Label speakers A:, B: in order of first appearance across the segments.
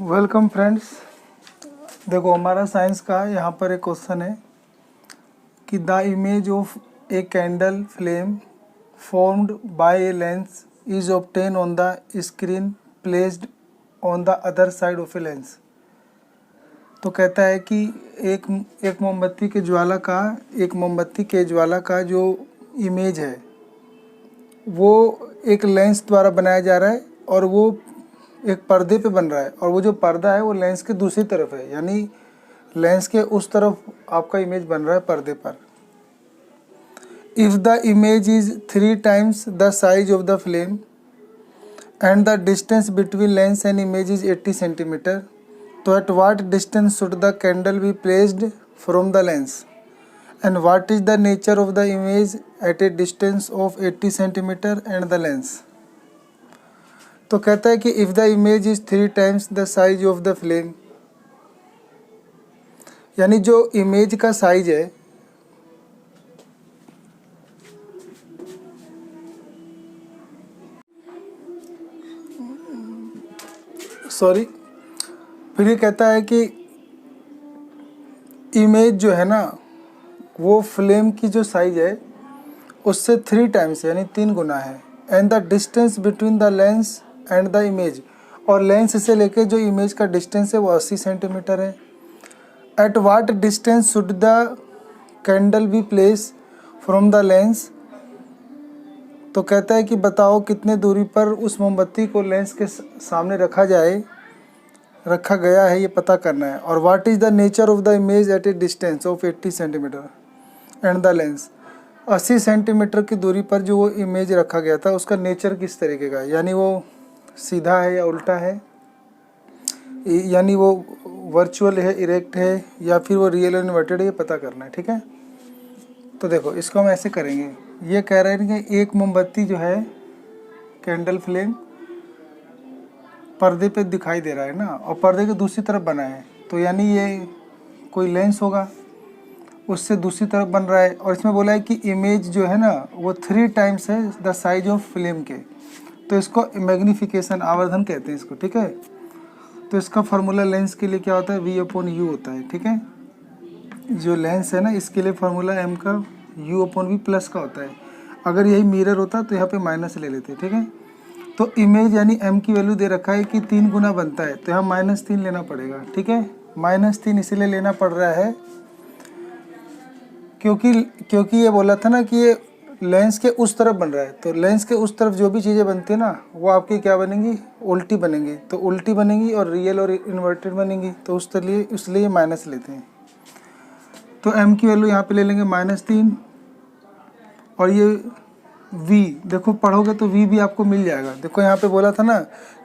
A: Welcome friends. देखो हमारा science का यहाँ पर एक क्वेश्चन है कि the image of a candle flame formed by a lens is obtain on the screen placed on the other side of a lens. तो कहता है कि एक मोमबत्ती के ज्वाला का जो इमेज है वो एक लेंस द्वारा बनाया जा रहा है और वो एक पर्दे पे बन रहा है, और वो जो पर्दा है वो लेंस के दूसरी तरफ है, यानी लेंस के उस तरफ आपका इमेज बन रहा है पर्दे पर। If the image is 3 times the size of the flame and the distance between lens and image is 80 centimetre, तो at what distance should the candle be placed from the lens and what is the nature of the image at a distance of 80 centimetre and the lens. तो कहता है कि if the image is 3 times the size of the flame, यानी जो image का size है फिर ये कहता है कि इमेज जो है ना वो फ्लेम की जो साइज है उससे 3 times यानी 3 गुना है, and the distance between the lens and the image, और लेंस से लेके जो इमेज का डिस्टेंस है वो 80 सेंटीमीटर है। At what distance should the candle be place from the lens, तो कहता है कि बताओ कितने दूरी पर उस मोमबत्ती को लेंस के सामने रखा गया है, ये पता करना है। और what is the nature of the image at a distance of 80 centimetre and the lens, 80 centimetre की दूरी पर जो वो इमेज रखा गया था उसका नेचर किस तरीके का है, यानी वो सीधा है या उल्टा है, यानी वो वर्चुअल है, इरेक्ट है, या फिर वो रियल और इन्वर्टेड है, ये पता करना है। ठीक है, तो देखो इसको हम ऐसे करेंगे। ये कह रहे हैं कि एक मोमबत्ती जो है कैंडल फ्लेम पर्दे पे दिखाई दे रहा है ना, और पर्दे के दूसरी तरफ बना है, तो यानी ये कोई लेंस होगा, उससे दूसरी तरफ बन रहा है। और इसमें बोला है कि इमेज जो है ना वो 3 times है द साइज ऑफ फ्लेम के, तो इसको मैग्नीफिकेशन आवर्धन कहते हैं इसको। ठीक है, तो इसका फार्मूला लेंस के लिए क्या होता है, V/U होता है। ठीक है, जो लेंस है ना इसके लिए फार्मूला m का U/V प्लस का होता है। अगर यही मिरर होता तो यहाँ पे माइनस ले लेते। ठीक है, तो इमेज यानी m की वैल्यू दे रखा है कि 3 गुना बनता है, तो यहाँ -3 लेना पड़ेगा। ठीक है, -3 इसलिए लेना पड़ रहा है क्योंकि ये बोला था ना कि ये लेंस के उस तरफ बन रहा है, तो लेंस के उस तरफ जो भी चीज़ें बनती है ना वो आपकी क्या बनेंगी, उल्टी बनेंगी। तो उल्टी बनेंगी और रियल और इन्वर्टेड बनेंगी, तो इसलिए माइनस लेते हैं। तो m की वैल्यू यहाँ पे ले लेंगे -3, और ये v देखो पढ़ोगे तो v भी आपको मिल जाएगा। देखो यहाँ पे बोला था ना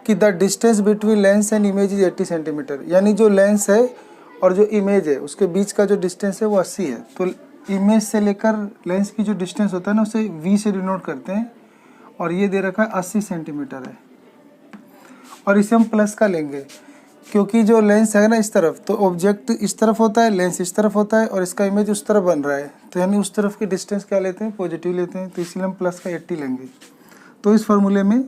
A: कि the distance between lens and image is 80 centimetre, यानी जो लेंस है और जो इमेज है उसके बीच का जो डिस्टेंस है वो 80 है। तो इमेज से लेकर लेंस की जो डिस्टेंस होता है ना उसे v से डिनोट करते हैं, और ये दे रखा है 80 सेंटीमीटर है। और इसे हम प्लस का लेंगे क्योंकि जो लेंस है ना इस तरफ, तो ऑब्जेक्ट इस तरफ होता है, लेंस इस तरफ होता है, और इसका इमेज उस तरफ बन रहा है, तो यानी उस तरफ की डिस्टेंस क्या लेते हैं, पॉजिटिव लेते हैं, तो इसलिए हम प्लस का 80 लेंगे। तो इस फार्मूले में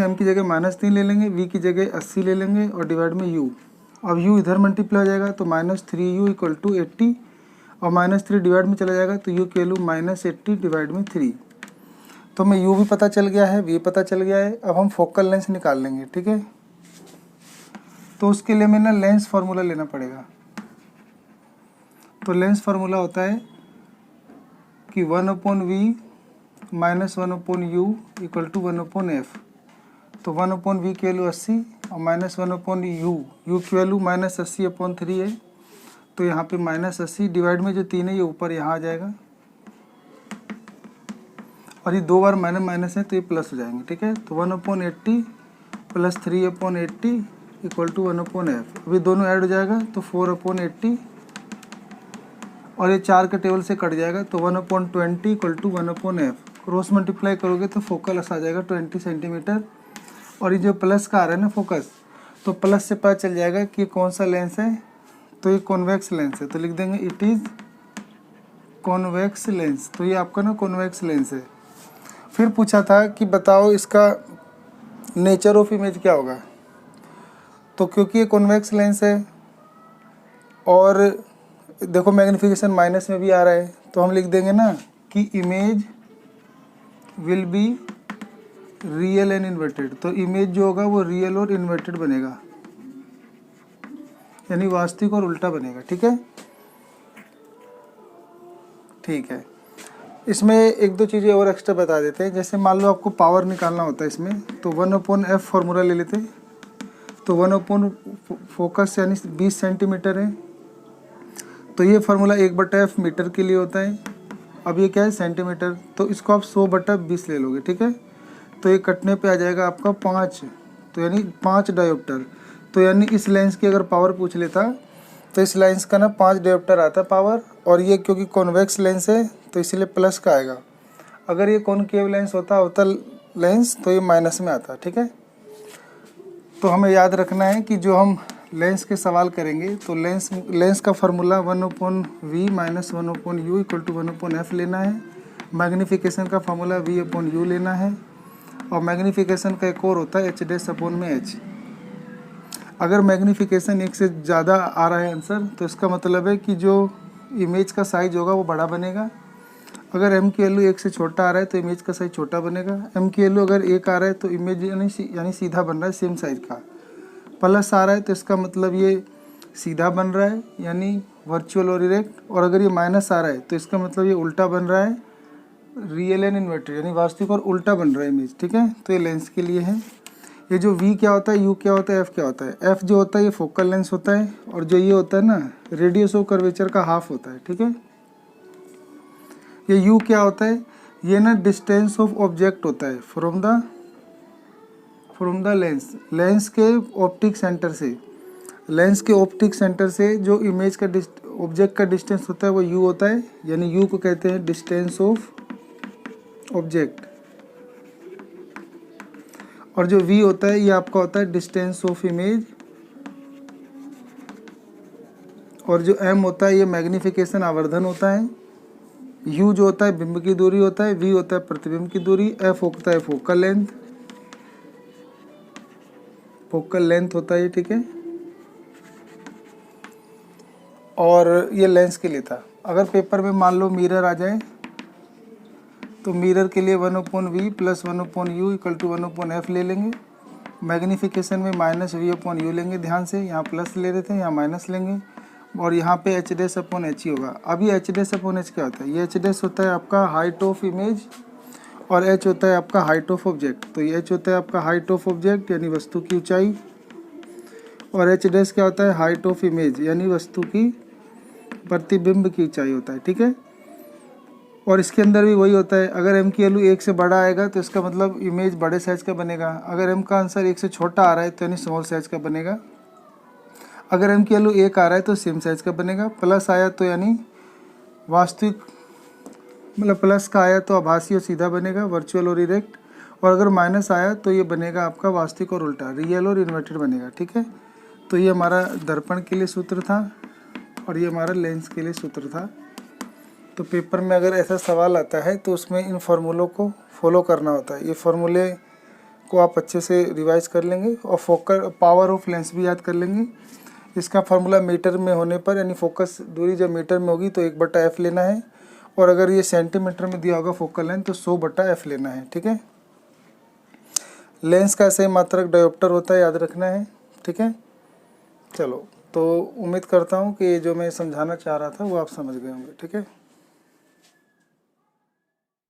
A: m की जगह -3 ले लेंगे, v की जगह 80 ले लेंगे, और डिवाइड में u। अब u इधर मल्टीप्लाई हो जाएगा तो -3u = 80, और -3 डिवाइड में चला जाएगा तो u की वैल्यू -80 डिवाइड में 3। तो हमें u भी पता चल गया है, v पता चल गया है। अब हम फोकल लेंथ निकाल लेंगे। ठीक है, तो उसके लिए हमें ना लेंस फार्मूला लेना पड़ेगा। तो लेंस फार्मूला होता है कि 1/v - 1/u = 1/f। तो 1/v की वैल्यू 80 और -1/u, u की वैल्यू -80/3 है, तो यहाँ पे -80 डिवाइड में जो 3 है ये ऊपर यहाँ आ जाएगा, और ये 2 बार माइनस है तो ये प्लस हो जाएंगे। ठीक है, तो 1/80 + 3/80 = 1/f। अभी दोनों ऐड हो जाएगा तो 4/80, और ये 4 के टेबल से कट जाएगा तो 1/20 = 1/f। क्रॉस मल्टीप्लाई करोगे तो फोकस आ जाएगा 20 सेंटीमीटर। और ये जो प्लस का आ रहा है ना फोकस, तो प्लस से पता चल जाएगा कि कौन सा लेंस है, तो ये कॉन्वेक्स लेंस है, तो लिख देंगे इट इज़ कॉन्वेक्स लेंस। तो ये आपका ना कॉन्वेक्स लेंस है। फिर पूछा था कि बताओ इसका नेचर ऑफ इमेज क्या होगा, तो क्योंकि ये कॉन्वेक्स लेंस है और देखो मैग्नीफिकेशन माइनस में भी आ रहा है, तो हम लिख देंगे ना कि image will be real and inverted. तो इमेज जो होगा वो रियल और इन्वर्टेड बनेगा, यानी वास्तविक और उल्टा बनेगा। ठीक है, ठीक है। इसमें एक दो चीज़ें और एक्स्ट्रा बता देते हैं। जैसे मान लो आपको पावर निकालना होता है इसमें, तो 1/f फार्मूला ले लेते हैं। तो 1/, फोकस यानी 20 सेंटीमीटर है, तो ये फार्मूला 1/f मीटर के लिए होता है। अब ये क्या है, सेंटीमीटर, तो इसको आप 100/20 ले लोगे। ठीक है, तो ये कटने पे आ जाएगा आपका 5, तो यानी 5 डायोप्टर। तो यानी इस लेंस की अगर पावर पूछ लेता तो इस लेंस का ना 5 डायोप्टर आता पावर, और ये क्योंकि कॉन्वेक्स लेंस है तो इसीलिए प्लस का आएगा। अगर ये कॉनकेव लेंस होता लेंस तो ये माइनस में आता। ठीक है, तो हमें याद रखना है कि जो हम लेंस के सवाल करेंगे तो लेंस का formula 1/v minus 1/u equal to 1/f लेना है। मैग्नीफिकेशन का फार्मूला v/u लेना है, और मैग्नीफिकेशन का एक और होता है h'/h। अगर मैग्नीफिकेशन 1 से ज़्यादा आ रहा है आंसर, तो इसका मतलब है कि जो इमेज का साइज होगा वो बड़ा बनेगा। अगर m की वैल्यू 1 से छोटा आ रहा है तो इमेज का साइज छोटा बनेगा। m की वैल्यू अगर 1 आ रहा है तो इमेज यानी सीधा बन रहा है सेम साइज का। प्लस आ रहा है तो इसका मतलब ये सीधा बन रहा है यानी वर्चुअल और इरेक्ट, और अगर ये माइनस आ रहा है तो इसका मतलब ये उल्टा बन रहा है रियल एंड इन्वर्टेड, यानी वास्तविक और उल्टा बन रहा है इमेज। ठीक है, तो ये लेंस के लिए है। ये जो v क्या होता है, u क्या होता है, f क्या होता है। f जो होता है ये फोकल लेंथ होता है, और जो ये होता है ना रेडियस ऑफ कर्वेचर का हाफ होता है। ठीक है, ये u क्या होता है, ये ना डिस्टेंस ऑफ ऑब्जेक्ट होता है फ्रॉम द लेंस, लेंस के ऑप्टिक सेंटर से, लेंस के ऑप्टिक सेंटर से जो इमेज का ऑब्जेक्ट का डिस्टेंस होता है वो u होता है, यानी u को कहते हैं डिस्टेंस ऑफ ऑब्जेक्ट। और जो v होता है ये आपका होता है डिस्टेंस ऑफ इमेज, और जो m होता है ये मैग्नीफिकेशन आवर्धन होता है। u जो होता है बिंब की दूरी होता है, v होता है प्रतिबिंब की दूरी, f होता है फोकल लेंथ, होता है। ठीक है, और ये लेंस के लिए था। अगर पेपर में मान लो मिरर आ जाए तो मिरर के लिए 1/v plus 1/u equal to 1/f ले लेंगे। मैग्नीफिकेशन में -v/u लेंगे, ध्यान से यहाँ प्लस ले रहे थे यहाँ माइनस लेंगे, और यहाँ पे h'/h ही होगा। अब ये h'/h क्या होता है, ये h' होता है आपका हाइट ऑफ इमेज, और h होता है आपका हाइट ऑफ ऑब्जेक्ट। तो ये h होता है आपका हाइट ऑफ ऑब्जेक्ट यानी वस्तु की ऊंचाई, और h' क्या होता है हाइट ऑफ इमेज यानी वस्तु की प्रतिबिंब की ऊंचाई होता है। ठीक है, और इसके अंदर भी वही होता है। अगर m की वैल्यू 1 से बड़ा आएगा तो इसका मतलब इमेज बड़े साइज का बनेगा। अगर m का आंसर 1 से छोटा आ रहा है तो यानी स्मॉल साइज का बनेगा। अगर m की वैल्यू 1 आ रहा है तो सेम साइज का बनेगा। प्लस आया तो यानी वास्तविक, मतलब प्लस का आया तो आभासी और सीधा बनेगा, वर्चुअल और इरेक्ट, और अगर माइनस आया तो ये बनेगा आपका वास्तविक और उल्टा, रियल और इन्वर्टेड बनेगा। ठीक है, तो ये हमारा दर्पण के लिए सूत्र था, और ये हमारा लेंस के लिए सूत्र था। तो पेपर में अगर ऐसा सवाल आता है तो उसमें इन फार्मूलों को फॉलो करना होता है। ये फार्मूले को आप अच्छे से रिवाइज कर लेंगे, और फोकल पावर ऑफ लेंस भी याद कर लेंगे। इसका फार्मूला मीटर में होने पर, यानी फोकस दूरी जब मीटर में होगी तो 1/f लेना है, और अगर ये सेंटीमीटर में दिया होगा फोकल लेंथ तो 100/f लेना है। ठीक है, लेंस का ऐसे मात्रक डायोप्टर होता है, याद रखना है। ठीक है, चलो, तो उम्मीद करता हूँ कि जो मैं समझाना चाह रहा था वो आप समझ गए होंगे। ठीक है।